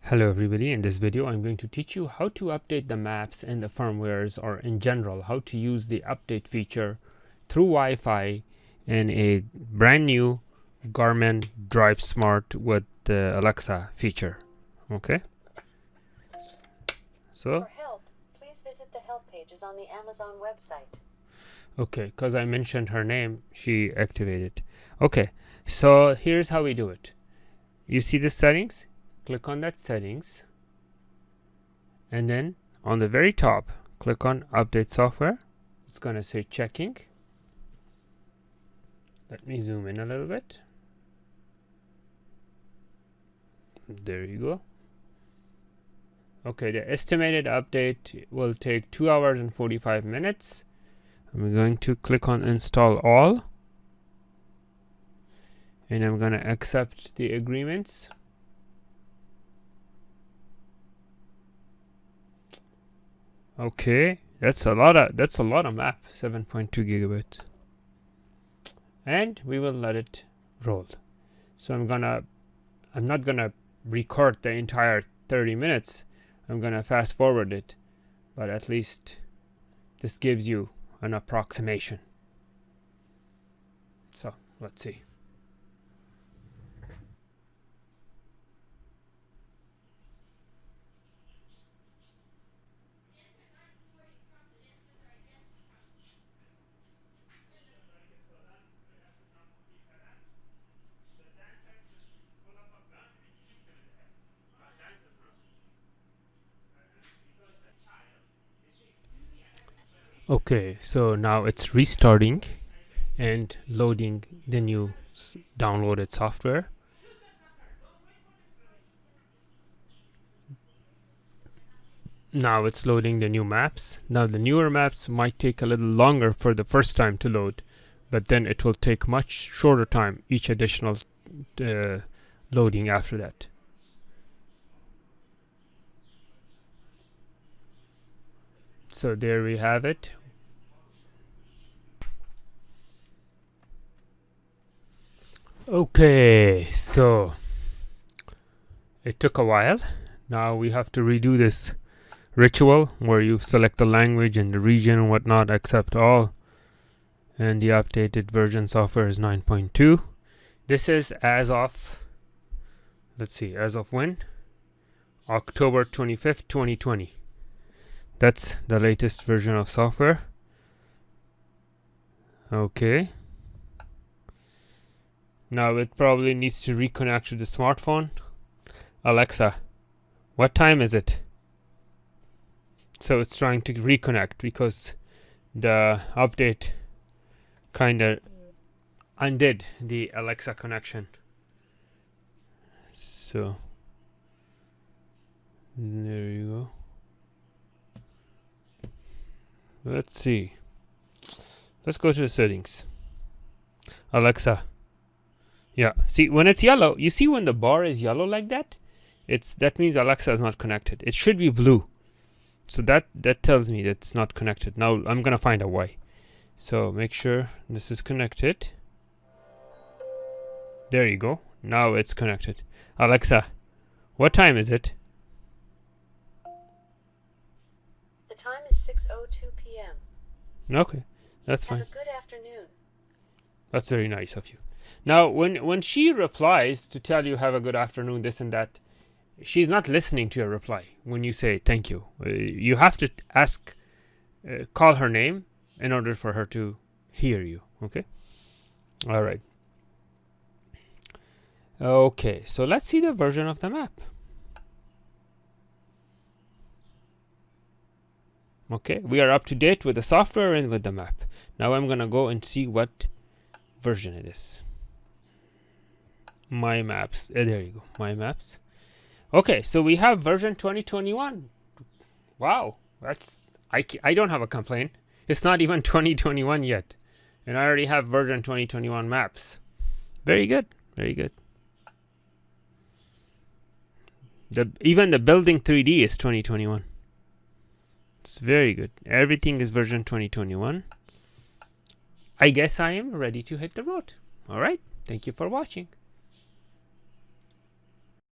Hello everybody, in this video I'm going to teach you how to update the maps and the firmwares, or in general how to use the update feature through Wi-Fi in a brand new Garmin Drive Smart with the Alexa feature. Okay, so for help, please visit the help pages on the Amazon website. okay, because I mentioned her name, she activated. Okay, so here's how we do it. You see the settings? Click on that settings, and then on the very top click on update software. It's gonna say checking. Let me zoom in a little bit. There you go. Okay, the estimated update will take 2 hours and 45 minutes. I'm going to click on install all, and I'm gonna accept the agreements. Okay, that's a lot of map, 7.2 gigabytes, and we will let it roll. So I'm not gonna record the entire 30 minutes. I'm gonna fast forward it, but at least this gives you an approximation. So let's see. Okay, so now it's restarting and loading the new downloaded software. Now it's loading the new maps. Now the newer maps might take a little longer for the first time to load, but then it will take much shorter time each additional loading after that. So there we have it. Okay, so it took a while. Now we have to redo this ritual where you select the language and the region and whatnot, accept all, and the updated version software is 9.2. This is as of, let's see, as of when? October 25th, 2020. That's the latest version of software. Okay. Now it probably needs to reconnect to the smartphone. Alexa, what time is it? So it's trying to reconnect because the update kinda undid the Alexa connection. So there you go. Let's see. Let's go to the settings. Alexa. Yeah, see, when it's yellow, you see when the bar is yellow like that, that means Alexa is not connected. It should be blue. So that tells me that it's not connected. Now I'm gonna find out why. So make sure this is connected. There you go. Now it's connected. Alexa, what time is it? The time is 6:02 p.m. Okay, that's fine. Have a good afternoon. That's very nice of you. Now, when she replies to tell you have a good afternoon, this and that, she's not listening to your reply. When you say thank you, you have to call her name in order for her to hear you. Okay. All right. Okay. So let's see the version of the map. Okay, we are up to date with the software and with the map. Now I'm gonna go and see what version it is. My maps. There you go. My maps. Okay, so we have version 2021. Wow, that's I don't have a complaint. It's not even 2021 yet, and I already have version 2021 maps. Very good. Very good. Even the building 3D is 2021. It's very good. Everything is version 2021. I guess I am ready to hit the road. All right. Thank you for watching.